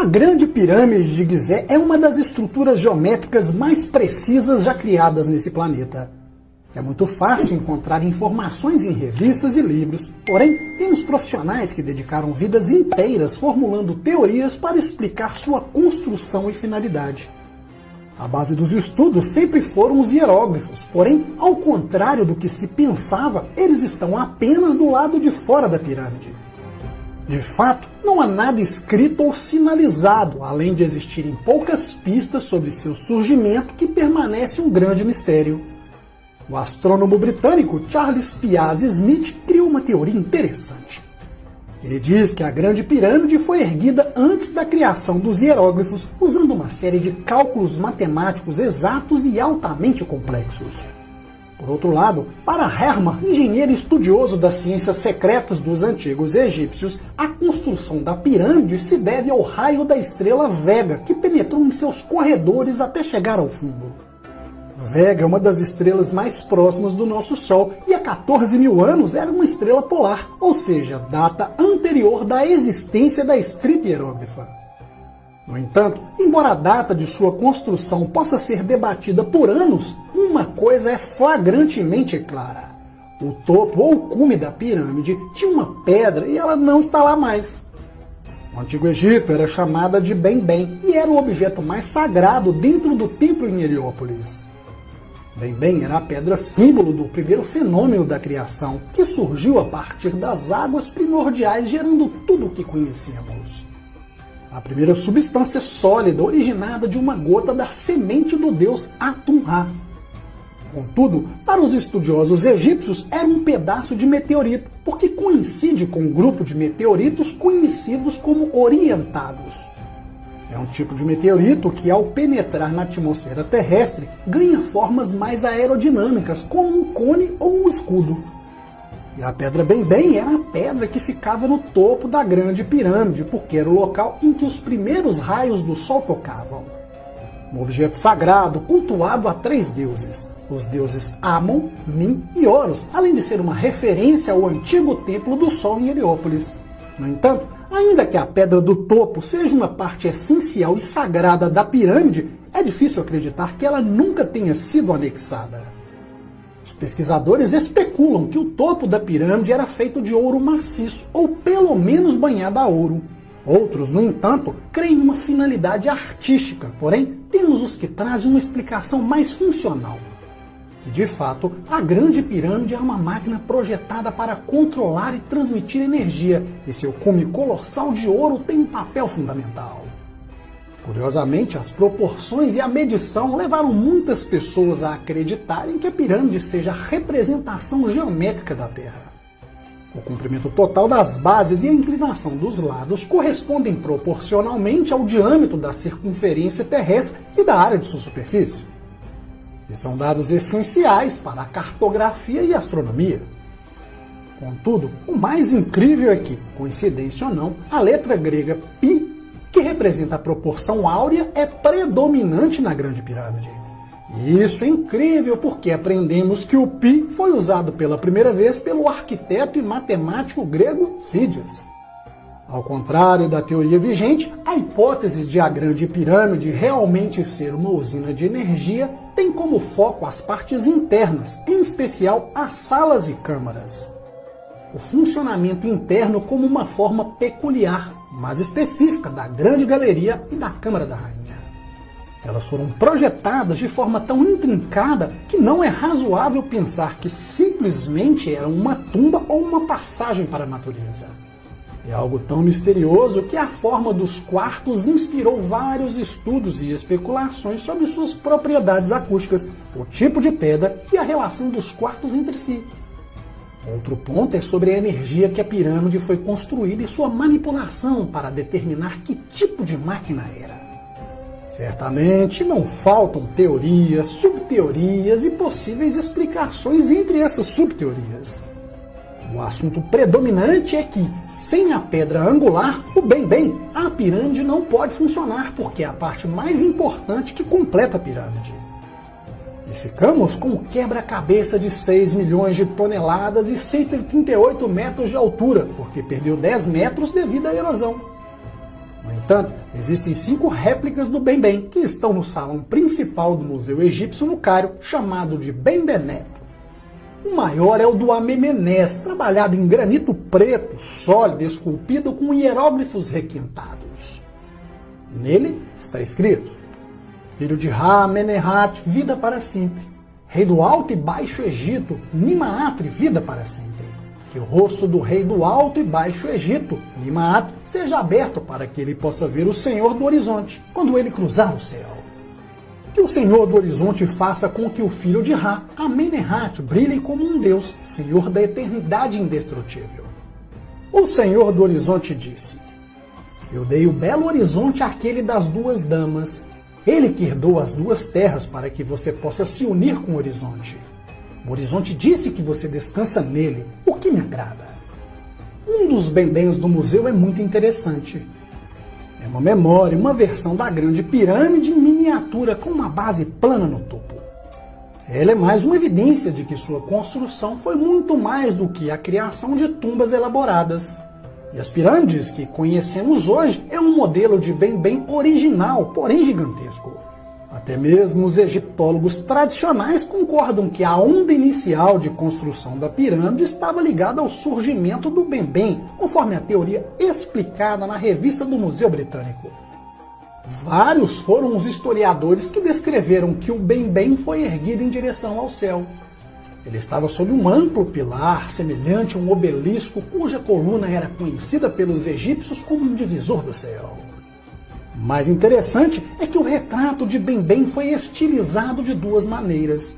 Grande Pirâmide de Gizé é uma das estruturas geométricas mais precisas já criadas nesse planeta. É muito fácil encontrar informações em revistas e livros, porém, temos profissionais que dedicaram vidas inteiras formulando teorias para explicar sua construção e finalidade. A base dos estudos sempre foram os hieróglifos, porém, ao contrário do que se pensava, eles estão apenas do lado de fora da pirâmide. De fato, não há nada escrito ou sinalizado, além de existirem poucas pistas sobre seu surgimento que permanece um grande mistério. O astrônomo britânico Charles Piazzi Smith criou uma teoria interessante. Ele diz que a Grande Pirâmide foi erguida antes da criação dos hieróglifos, usando uma série de cálculos matemáticos exatos e altamente complexos. Por outro lado, para Hermann, engenheiro estudioso das ciências secretas dos antigos egípcios, a construção da pirâmide se deve ao raio da estrela Vega, que penetrou em seus corredores até chegar ao fundo. Vega é uma das estrelas mais próximas do nosso Sol e há 14 mil anos era uma estrela polar, ou seja, data anterior da existência da escrita hieróglifa. No entanto, embora a data de sua construção possa ser debatida por anos, uma coisa é flagrantemente clara. O topo ou cume da pirâmide tinha uma pedra e ela não está lá mais. O Antigo Egito era chamada de Bem-Bem e era o objeto mais sagrado dentro do templo em Heliópolis. Bem-Bem era a pedra símbolo do primeiro fenômeno da criação, que surgiu a partir das águas primordiais, gerando tudo o que conhecemos. A primeira substância sólida originada de uma gota da semente do deus Atum-Ra. Contudo, para os estudiosos egípcios, era um pedaço de meteorito, porque coincide com um grupo de meteoritos conhecidos como orientados. É um tipo de meteorito que, ao penetrar na atmosfera terrestre, ganha formas mais aerodinâmicas, como um cone ou um escudo. E a pedra Bem-Bem era a pedra que ficava no topo da Grande Pirâmide, porque era o local em que os primeiros raios do Sol tocavam. Um objeto sagrado, cultuado a 3 deuses, os deuses Amon, Min e Horus, além de ser uma referência ao antigo templo do Sol em Heliópolis. No entanto, ainda que a pedra do topo seja uma parte essencial e sagrada da pirâmide, é difícil acreditar que ela nunca tenha sido anexada. Os pesquisadores especulam que o topo da pirâmide era feito de ouro maciço, ou pelo menos banhado a ouro. Outros, no entanto, creem em uma finalidade artística, porém, temos os que trazem uma explicação mais funcional. Que, de fato, a Grande Pirâmide é uma máquina projetada para controlar e transmitir energia, e seu cume colossal de ouro tem um papel fundamental. Curiosamente, as proporções e a medição levaram muitas pessoas a acreditarem que a pirâmide seja a representação geométrica da Terra. O comprimento total das bases e a inclinação dos lados correspondem proporcionalmente ao diâmetro da circunferência terrestre e da área de sua superfície. E são dados essenciais para a cartografia e a astronomia. Contudo, o mais incrível é que, coincidência ou não, a letra grega π, que representa a proporção áurea, é predominante na Grande Pirâmide. E isso é incrível porque aprendemos que o π foi usado pela primeira vez pelo arquiteto e matemático grego Fídias. Ao contrário da teoria vigente, a hipótese de a Grande Pirâmide realmente ser uma usina de energia tem como foco as partes internas, em especial as salas e câmaras. O funcionamento interno como uma forma peculiar, mas específica, da Grande Galeria e da Câmara da Rainha. Elas foram projetadas de forma tão intrincada que não é razoável pensar que simplesmente eram uma tumba ou uma passagem para a natureza. É algo tão misterioso que a forma dos quartos inspirou vários estudos e especulações sobre suas propriedades acústicas, o tipo de pedra e a relação dos quartos entre si. Outro ponto é sobre a energia que a pirâmide foi construída e sua manipulação para determinar que tipo de máquina era. Certamente não faltam teorias, subteorias e possíveis explicações entre essas subteorias. O assunto predominante é que, sem a pedra angular, o Bem-Bem, a pirâmide não pode funcionar, porque é a parte mais importante que completa a pirâmide. E ficamos com o quebra-cabeça de 6 milhões de toneladas e 138 metros de altura, porque perdeu 10 metros devido à erosão. No entanto, existem 5 réplicas do Bem-Bem que estão no salão principal do Museu Egípcio no Cairo, chamado de Bembenet. O maior é o do Amenemés, trabalhado em granito preto, sólido, esculpido com hieróglifos requintados. Nele está escrito: filho de Ra-Amenemhat, vida para sempre. Rei do Alto e Baixo Egito, Nimaatri, vida para sempre. Que o rosto do rei do Alto e Baixo Egito, Nimaatri, seja aberto para que ele possa ver o Senhor do horizonte, quando ele cruzar o céu. Que o Senhor do horizonte faça com que o filho de Ra, Amenemhat, brilhe como um Deus, Senhor da eternidade indestrutível. O Senhor do horizonte disse: eu dei o belo horizonte àquele das 2 damas, ele que herdou as 2 terras para que você possa se unir com o horizonte. O horizonte disse que você descansa nele, o que me agrada. Um dos bem-bens do museu é muito interessante. É uma memória, uma versão da grande pirâmide em miniatura com uma base plana no topo. Ela é mais uma evidência de que sua construção foi muito mais do que a criação de tumbas elaboradas. E as pirâmides que conhecemos hoje é um modelo de bem-bem original, porém gigantesco. Até mesmo os egiptólogos tradicionais concordam que a onda inicial de construção da pirâmide estava ligada ao surgimento do bem-bem, conforme a teoria explicada na revista do Museu Britânico. Vários foram os historiadores que descreveram que o bem-bem foi erguido em direção ao céu. Ele estava sob um amplo pilar, semelhante a um obelisco, cuja coluna era conhecida pelos egípcios como um divisor do céu. O mais interessante é que o retrato de Bem-Bem foi estilizado de 2 maneiras.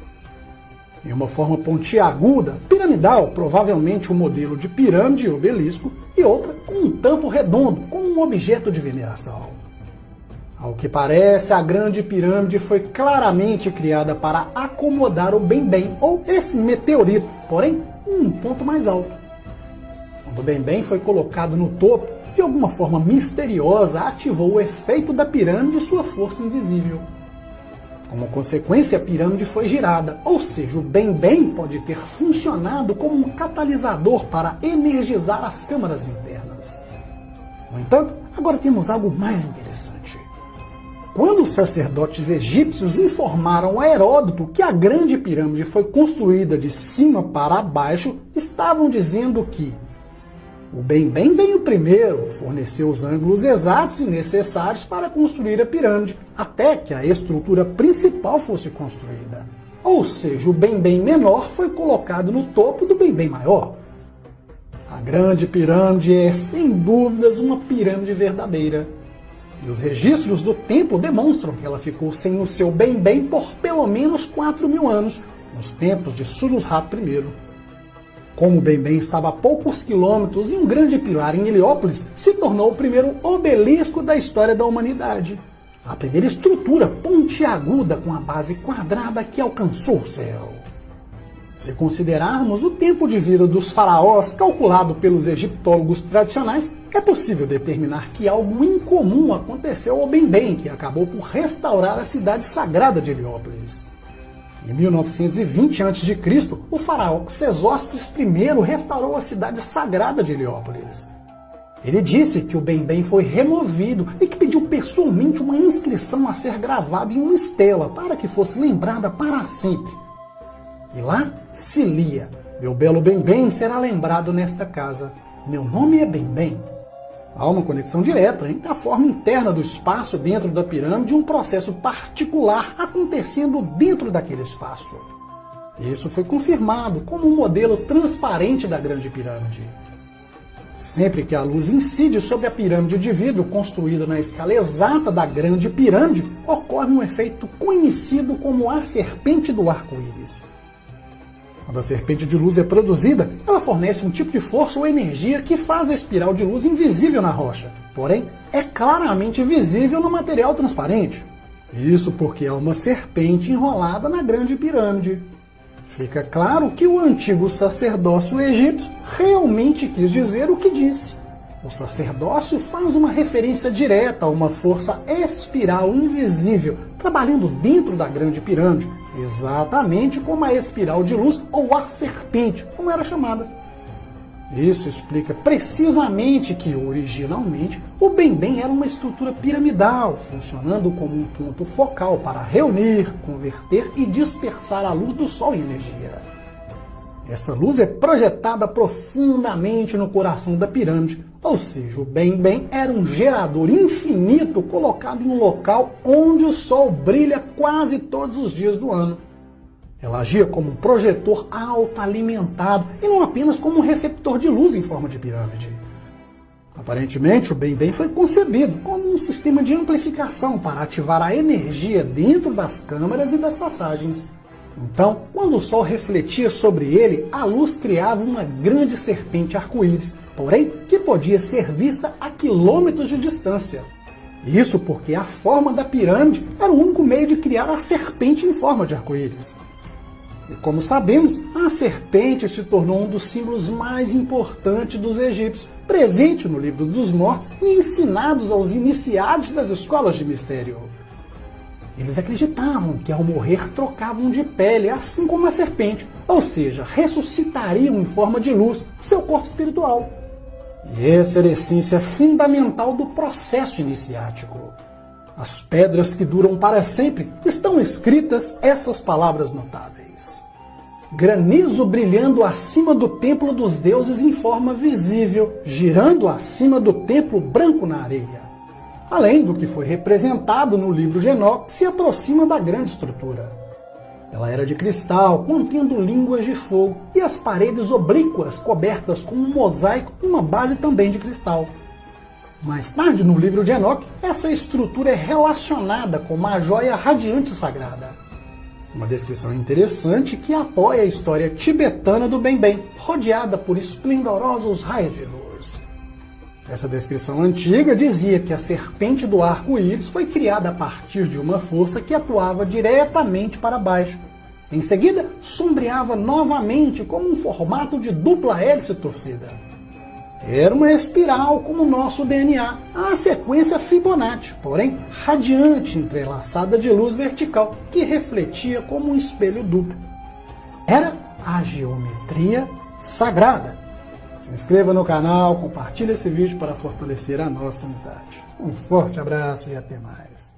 Em uma forma pontiaguda, piramidal, provavelmente um modelo de pirâmide e obelisco, e outra com um tampo redondo, como um objeto de veneração. Ao que parece, a grande pirâmide foi claramente criada para acomodar o Bem-Bem, ou esse meteorito, porém, em um ponto mais alto. Quando o Bem-Bem foi colocado no topo, de alguma forma misteriosa, ativou o efeito da pirâmide e sua força invisível. Como consequência, a pirâmide foi girada, ou seja, o Bem-Bem pode ter funcionado como um catalisador para energizar as câmaras internas. No entanto, agora temos algo mais interessante. Quando os sacerdotes egípcios informaram a Heródoto que a grande pirâmide foi construída de cima para baixo, estavam dizendo que o Bem-Bem veio primeiro, forneceu os ângulos exatos e necessários para construir a pirâmide, até que a estrutura principal fosse construída. Ou seja, o Bem-Bem menor foi colocado no topo do Bem-Bem maior. A grande pirâmide é, sem dúvidas, uma pirâmide verdadeira. E os registros do tempo demonstram que ela ficou sem o seu Bem-Bem por pelo menos 4.000 anos, nos tempos de Shurushat I. Como o Bem-Bem estava a poucos quilômetros e um grande pilar em Heliópolis, se tornou o primeiro obelisco da história da humanidade. A primeira estrutura pontiaguda com a base quadrada que alcançou o céu. Se considerarmos o tempo de vida dos faraós calculado pelos egiptólogos tradicionais, é possível determinar que algo incomum aconteceu ao Bem-Bem, que acabou por restaurar a cidade sagrada de Heliópolis. Em 1920 a.C., o faraó Sesostris I restaurou a cidade sagrada de Heliópolis. Ele disse que o Bem-Bem foi removido e que pediu pessoalmente uma inscrição a ser gravada em uma estela para que fosse lembrada para sempre. E lá se lia: meu belo Bem-Bem será lembrado nesta casa. Meu nome é Bem-Bem. Há uma conexão direta entre a forma interna do espaço dentro da pirâmide e um processo particular acontecendo dentro daquele espaço. Isso foi confirmado como um modelo transparente da grande pirâmide. Sempre que a luz incide sobre a pirâmide de vidro construída na escala exata da grande pirâmide, ocorre um efeito conhecido como a serpente do arco-íris. Quando a serpente de luz é produzida, ela fornece um tipo de força ou energia que faz a espiral de luz invisível na rocha, porém é claramente visível no material transparente. Isso porque há uma serpente enrolada na grande pirâmide. Fica claro que o antigo sacerdócio egípcio realmente quis dizer o que disse. O sacerdócio faz uma referência direta a uma força espiral invisível, trabalhando dentro da grande pirâmide, exatamente como a espiral de luz ou a serpente, como era chamada. Isso explica precisamente que, originalmente, o bem-bem era uma estrutura piramidal, funcionando como um ponto focal para reunir, converter e dispersar a luz do Sol em energia. Essa luz é projetada profundamente no coração da pirâmide, ou seja, o bem-bem era um gerador infinito colocado em um local onde o Sol brilha quase todos os dias do ano. Ela agia como um projetor autoalimentado e não apenas como um receptor de luz em forma de pirâmide. Aparentemente, o bem-bem foi concebido como um sistema de amplificação para ativar a energia dentro das câmaras e das passagens. Então, quando o Sol refletia sobre ele, a luz criava uma grande serpente arco-íris, porém que podia ser vista a quilômetros de distância. Isso porque a forma da pirâmide era o único meio de criar a serpente em forma de arco-íris. E como sabemos, a serpente se tornou um dos símbolos mais importantes dos egípcios, presente no Livro dos Mortos e ensinados aos iniciados das escolas de mistério. Eles acreditavam que ao morrer trocavam de pele, assim como a serpente, ou seja, ressuscitariam em forma de luz seu corpo espiritual. E essa era a essência fundamental do processo iniciático. As pedras que duram para sempre estão escritas essas palavras notáveis. Granizo brilhando acima do templo dos deuses em forma visível, girando acima do templo branco na areia. Além do que foi representado no livro de Enoque, se aproxima da grande estrutura. Ela era de cristal, contendo línguas de fogo, e as paredes oblíquas cobertas com um mosaico e uma base também de cristal. Mais tarde, no livro de Enoque, essa estrutura é relacionada com uma joia radiante sagrada. Uma descrição interessante que apoia a história tibetana do bem-bem, rodeada por esplendorosos raios de luz. Essa descrição antiga dizia que a serpente do arco-íris foi criada a partir de uma força que atuava diretamente para baixo. Em seguida, sombreava novamente como um formato de dupla hélice torcida. Era uma espiral como o nosso DNA, a sequência Fibonacci, porém radiante, entrelaçada de luz vertical, que refletia como um espelho duplo. Era a geometria sagrada. Se inscreva no canal, compartilhe esse vídeo para fortalecer a nossa amizade. Um forte abraço e até mais.